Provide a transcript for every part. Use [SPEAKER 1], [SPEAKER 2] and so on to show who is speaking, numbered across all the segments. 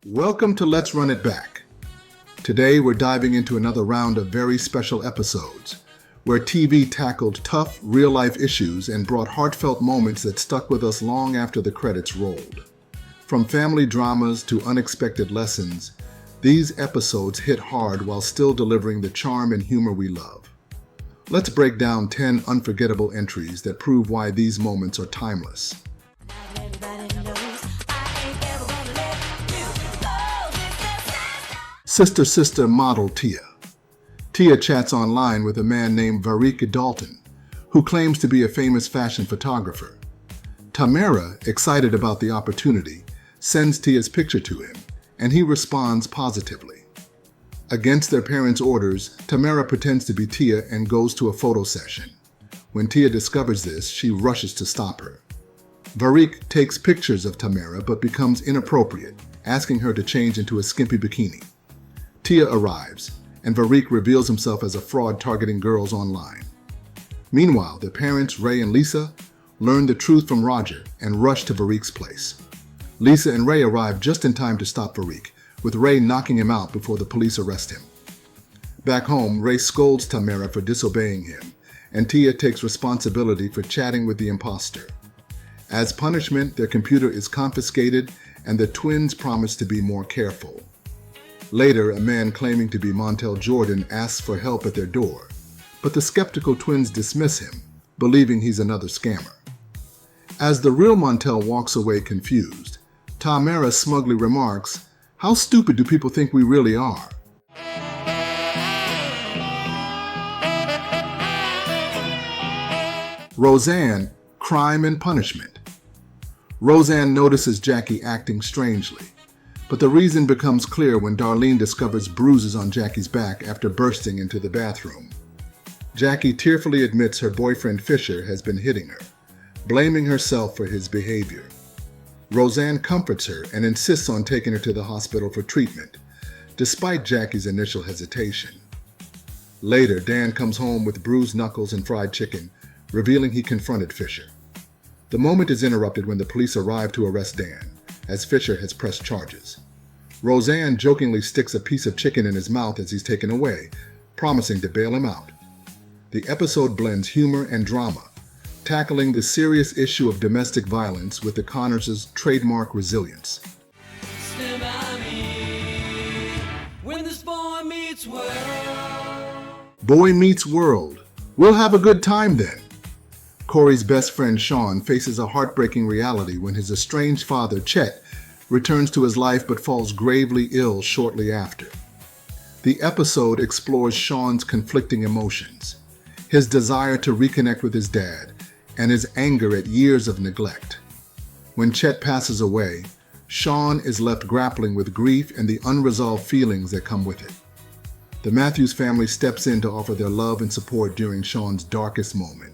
[SPEAKER 1] Welcome to Let's Run It Back. Today we're diving into another round of very special episodes, where TV tackled tough, real-life issues and brought heartfelt moments that stuck with us long after the credits rolled. From family dramas to unexpected lessons, these episodes hit hard while still delivering the charm and humor we love. Let's break down 10 unforgettable entries that prove why these moments are timeless. Sister model Tia. Tia chats online with a man named Varric Dalton, who claims to be a famous fashion photographer. Tamara, excited about the opportunity, sends Tia's picture to him, and he responds positively. Against their parents' orders, Tamara pretends to be Tia and goes to a photo session. When Tia discovers this, she rushes to stop her. Varric takes pictures of Tamara but becomes inappropriate, asking her to change into a skimpy bikini. Tia arrives, and Varric reveals himself as a fraud targeting girls online. Meanwhile, their parents, Ray and Lisa, learn the truth from Roger and rush to Varric's place. Lisa and Ray arrive just in time to stop Varric, with Ray knocking him out before the police arrest him. Back home, Ray scolds Tamara for disobeying him, and Tia takes responsibility for chatting with the imposter. As punishment, their computer is confiscated, and the twins promise to be more careful. Later, a man claiming to be Montel Jordan asks for help at their door, but the skeptical twins dismiss him, believing he's another scammer. As the real Montel walks away confused, Tamara smugly remarks, "How stupid do people think we really are?" Roseanne, crime and punishment. Roseanne notices Jackie acting strangely, but the reason becomes clear when Darlene discovers bruises on Jackie's back after bursting into the bathroom. Jackie tearfully admits her boyfriend Fisher has been hitting her, blaming herself for his behavior. Roseanne comforts her and insists on taking her to the hospital for treatment, despite Jackie's initial hesitation. Later, Dan comes home with bruised knuckles and fried chicken, revealing he confronted Fisher. The moment is interrupted when the police arrive to arrest Dan, as Fisher has pressed charges. Roseanne jokingly sticks a piece of chicken in his mouth as he's taken away, promising to bail him out. The episode blends humor and drama, tackling the serious issue of domestic violence with the Connors' trademark resilience.
[SPEAKER 2] Stand by me when this boy meets world.
[SPEAKER 1] Boy meets world. We'll have a good time then. Cory's best friend Sean faces a heartbreaking reality when his estranged father, Chet, returns to his life but falls gravely ill shortly after. The episode explores Sean's conflicting emotions, his desire to reconnect with his dad, and his anger at years of neglect. When Chet passes away, Sean is left grappling with grief and the unresolved feelings that come with it. The Matthews family steps in to offer their love and support during Sean's darkest moment.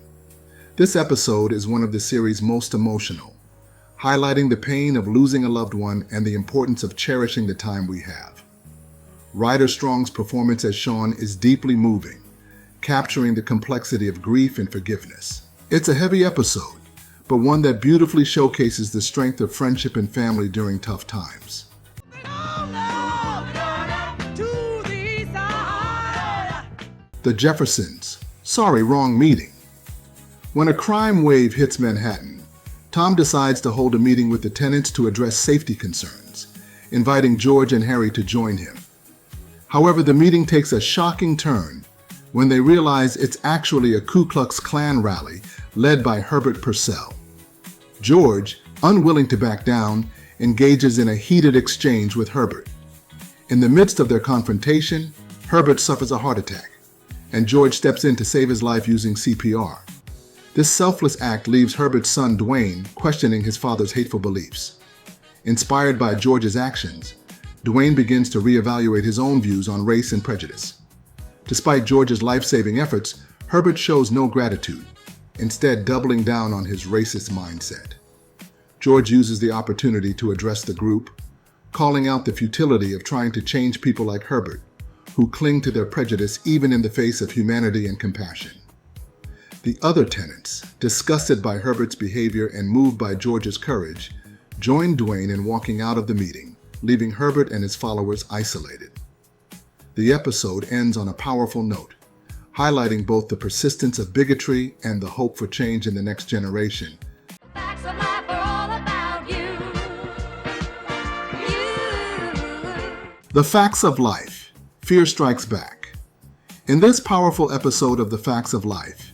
[SPEAKER 1] This episode is one of the series' most emotional, highlighting the pain of losing a loved one and the importance of cherishing the time we have. Ryder Strong's performance as Sean is deeply moving, capturing the complexity of grief and forgiveness. It's a heavy episode, but one that beautifully showcases the strength of friendship and family during tough times. The Jeffersons. Sorry, wrong meeting. When a crime wave hits Manhattan, Tom decides to hold a meeting with the tenants to address safety concerns, inviting George and Harry to join him. However, the meeting takes a shocking turn when they realize it's actually a Ku Klux Klan rally led by Herbert Purcell. George, unwilling to back down, engages in a heated exchange with Herbert. In the midst of their confrontation, Herbert suffers a heart attack, and George steps in to save his life using CPR. This selfless act leaves Herbert's son Dwayne questioning his father's hateful beliefs. Inspired by George's actions, Dwayne begins to reevaluate his own views on race and prejudice. Despite George's life-saving efforts, Herbert shows no gratitude, instead doubling down on his racist mindset. George uses the opportunity to address the group, calling out the futility of trying to change people like Herbert, who cling to their prejudice even in the face of humanity and compassion. The other tenants, disgusted by Herbert's behavior and moved by George's courage, join Dwayne in walking out of the meeting, leaving Herbert and his followers isolated. The episode ends on a powerful note, highlighting both the persistence of bigotry and the hope for change in the next generation.
[SPEAKER 3] Facts of life are all about you.
[SPEAKER 1] The Facts of Life. Fear Strikes Back. In this powerful episode of The Facts of Life,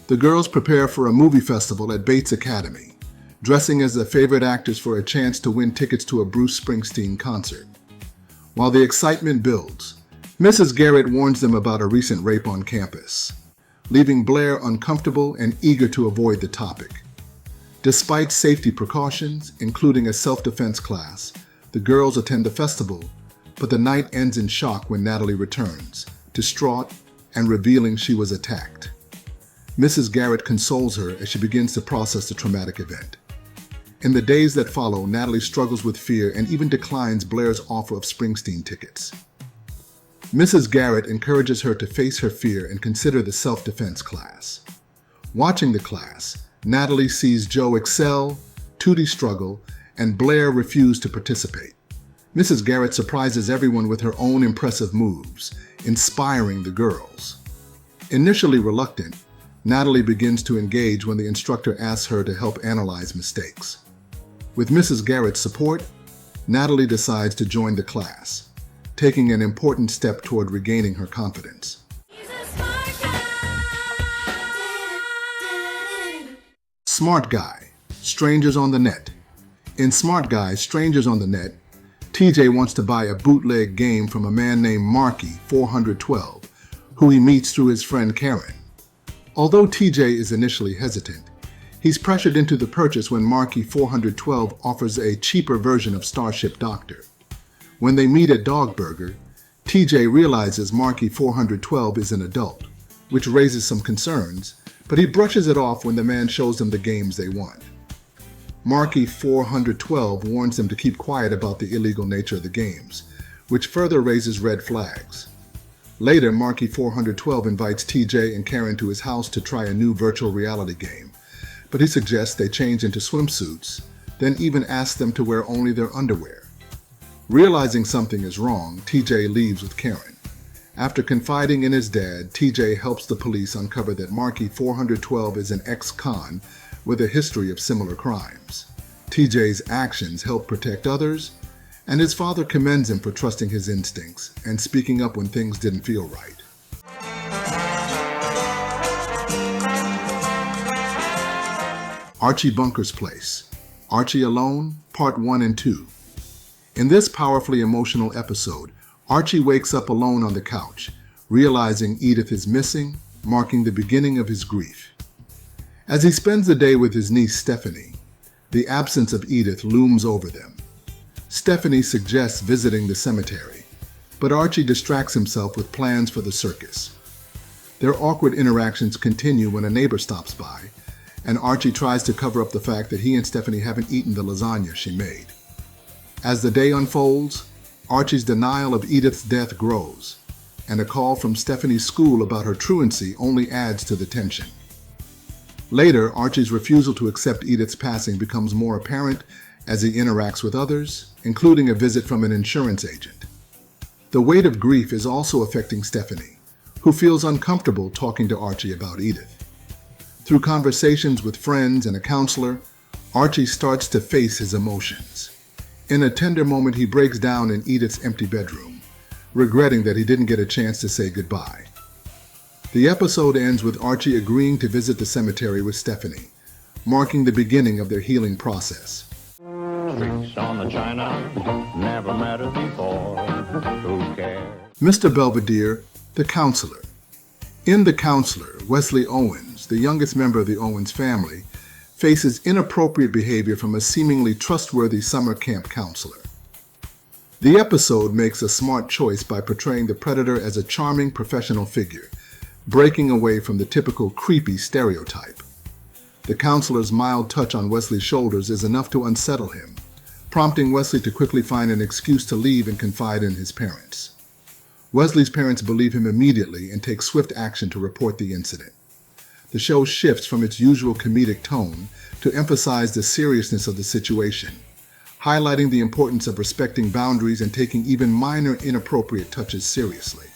[SPEAKER 1] the girls prepare for a movie festival at Bates Academy, dressing as their favorite actors for a chance to win tickets to a Bruce Springsteen concert. While the excitement builds, Mrs. Garrett warns them about a recent rape on campus, leaving Blair uncomfortable and eager to avoid the topic. Despite safety precautions, including a self-defense class, the girls attend the festival, but the night ends in shock when Natalie returns, distraught and revealing she was attacked. Mrs. Garrett consoles her as she begins to process the traumatic event. In the days that follow, Natalie struggles with fear and even declines Blair's offer of Springsteen tickets. Mrs. Garrett encourages her to face her fear and consider the self-defense class. Watching the class, Natalie sees Joe excel, Tootie struggle, and Blair refuse to participate. Mrs. Garrett surprises everyone with her own impressive moves, inspiring the girls. Initially reluctant, Natalie begins to engage when the instructor asks her to help analyze mistakes. With Mrs. Garrett's support, Natalie decides to join the class, taking an important step toward regaining her confidence.
[SPEAKER 3] He's a smart guy.
[SPEAKER 1] Smart Guy, Strangers on the Net. In Smart Guy, Strangers on the Net, TJ wants to buy a bootleg game from a man named Marky 412, who he meets through his friend Karen. Although TJ is initially hesitant, he's pressured into the purchase when Marky 412 offers a cheaper version of Starship Doctor. When they meet at Dog Burger, TJ realizes Marky 412 is an adult, which raises some concerns, but he brushes it off when the man shows them the games they want. Marky 412 warns them to keep quiet about the illegal nature of the games, which further raises red flags. Later, Marky 412 invites TJ and Karen to his house to try a new virtual reality game, but he suggests they change into swimsuits, then even asks them to wear only their underwear. Realizing something is wrong, TJ leaves with Karen. After confiding in his dad, TJ helps the police uncover that Marky 412 is an ex-con with a history of similar crimes. TJ's actions help protect others, and his father commends him for trusting his instincts and speaking up when things didn't feel right. Archie Bunker's Place. Archie Alone, Part 1 and 2. In this powerfully emotional episode, Archie wakes up alone on the couch, realizing Edith is missing, marking the beginning of his grief. As he spends the day with his niece Stephanie, the absence of Edith looms over them. Stephanie suggests visiting the cemetery, but Archie distracts himself with plans for the circus. Their awkward interactions continue when a neighbor stops by, and Archie tries to cover up the fact that he and Stephanie haven't eaten the lasagna she made. As the day unfolds, Archie's denial of Edith's death grows, and a call from Stephanie's school about her truancy only adds to the tension. Later, Archie's refusal to accept Edith's passing becomes more apparent as he interacts with others, including a visit from an insurance agent. The weight of grief is also affecting Stephanie, who feels uncomfortable talking to Archie about Edith. Through conversations with friends and a counselor, Archie starts to face his emotions. In a tender moment, he breaks down in Edith's empty bedroom, regretting that he didn't get a chance to say goodbye. The episode ends with Archie agreeing to visit the cemetery with Stephanie, marking the beginning of their healing process.
[SPEAKER 4] Tricks on the china, never mattered before. Who cares?
[SPEAKER 1] Mr. Belvedere, the counselor. In The Counselor, Wesley Owens, the youngest member of the Owens family, faces inappropriate behavior from a seemingly trustworthy summer camp counselor. The episode makes a smart choice by portraying the predator as a charming professional figure, breaking away from the typical creepy stereotype. The counselor's mild touch on Wesley's shoulders is enough to unsettle him, prompting Wesley to quickly find an excuse to leave and confide in his parents. Wesley's parents believe him immediately and take swift action to report the incident. The show shifts from its usual comedic tone to emphasize the seriousness of the situation, highlighting the importance of respecting boundaries and taking even minor inappropriate touches seriously.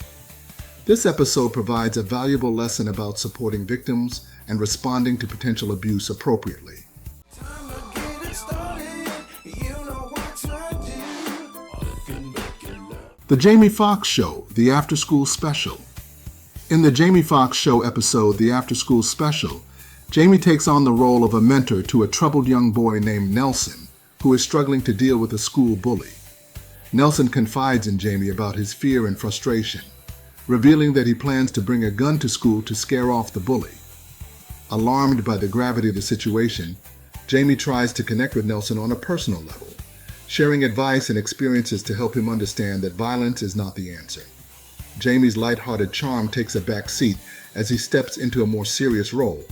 [SPEAKER 1] This episode provides a valuable lesson about supporting victims and responding to potential abuse appropriately. The Jamie Foxx Show, The After School Special. In the Jamie Foxx Show episode, The After School Special, Jamie takes on the role of a mentor to a troubled young boy named Nelson, who is struggling to deal with a school bully. Nelson confides in Jamie about his fear and frustration, revealing that he plans to bring a gun to school to scare off the bully. Alarmed by the gravity of the situation, Jamie tries to connect with Nelson on a personal level, sharing advice and experiences to help him understand that violence is not the answer. Jamie's lighthearted charm takes a back seat as he steps into a more serious role,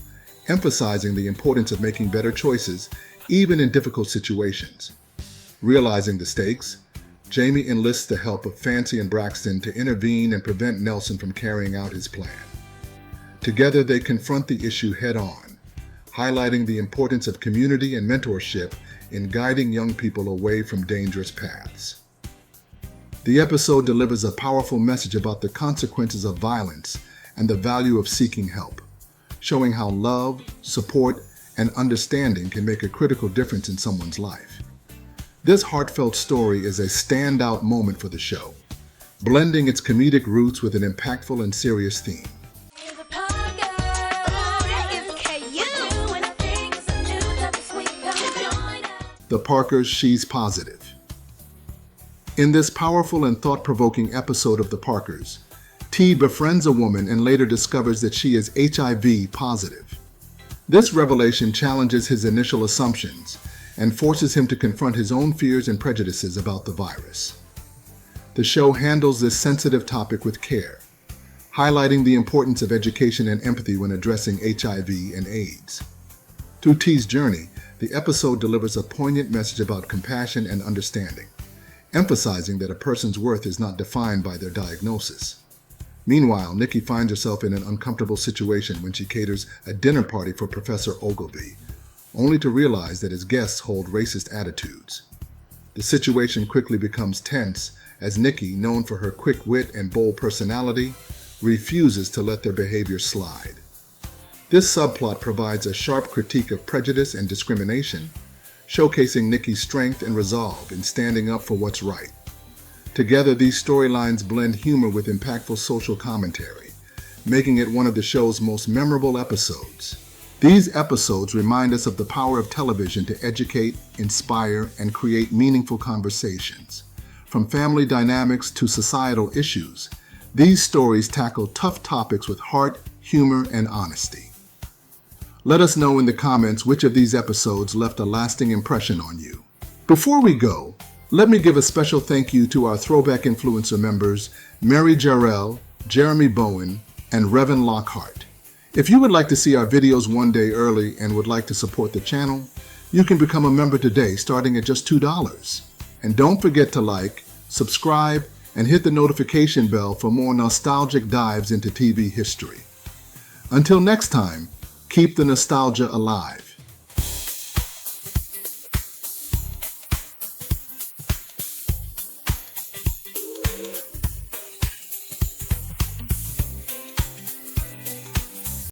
[SPEAKER 1] emphasizing the importance of making better choices even in difficult situations. Realizing the stakes, Jamie enlists the help of Fancy and Braxton to intervene and prevent Nelson from carrying out his plan. Together, they confront the issue head-on, highlighting the importance of community and mentorship in guiding young people away from dangerous paths. The episode delivers a powerful message about the consequences of violence and the value of seeking help, showing how love, support, and understanding can make a critical difference in someone's life. This heartfelt story is a standout moment for the show, blending its comedic roots with an impactful and serious theme. The Parkers' She's Positive. In this powerful and thought-provoking episode of The Parkers, T befriends a woman and later discovers that she is HIV positive. This revelation challenges his initial assumptions and forces him to confront his own fears and prejudices about the virus. The show handles this sensitive topic with care, highlighting the importance of education and empathy when addressing HIV and AIDS. Through T's journey, the episode delivers a poignant message about compassion and understanding, emphasizing that a person's worth is not defined by their diagnosis. Meanwhile, Nikki finds herself in an uncomfortable situation when she caters a dinner party for Professor Ogilvy, only to realize that his guests hold racist attitudes. The situation quickly becomes tense as Nikki, known for her quick wit and bold personality, refuses to let their behavior slide. This subplot provides a sharp critique of prejudice and discrimination, showcasing Nikki's strength and resolve in standing up for what's right. Together, these storylines blend humor with impactful social commentary, making it one of the show's most memorable episodes. These episodes remind us of the power of television to educate, inspire, and create meaningful conversations. From family dynamics to societal issues, these stories tackle tough topics with heart, humor, and honesty. Let us know in the comments which of these episodes left a lasting impression on you. Before we go, let me give a special thank you to our Throwback Influencer members, Mary Jarrell, Jeremy Bowen, and Revan Lockhart. If you would like to see our videos one day early and would like to support the channel, you can become a member today starting at just $2. And don't forget to like, subscribe, and hit the notification bell for more nostalgic dives into TV history. Until next time, keep the nostalgia alive.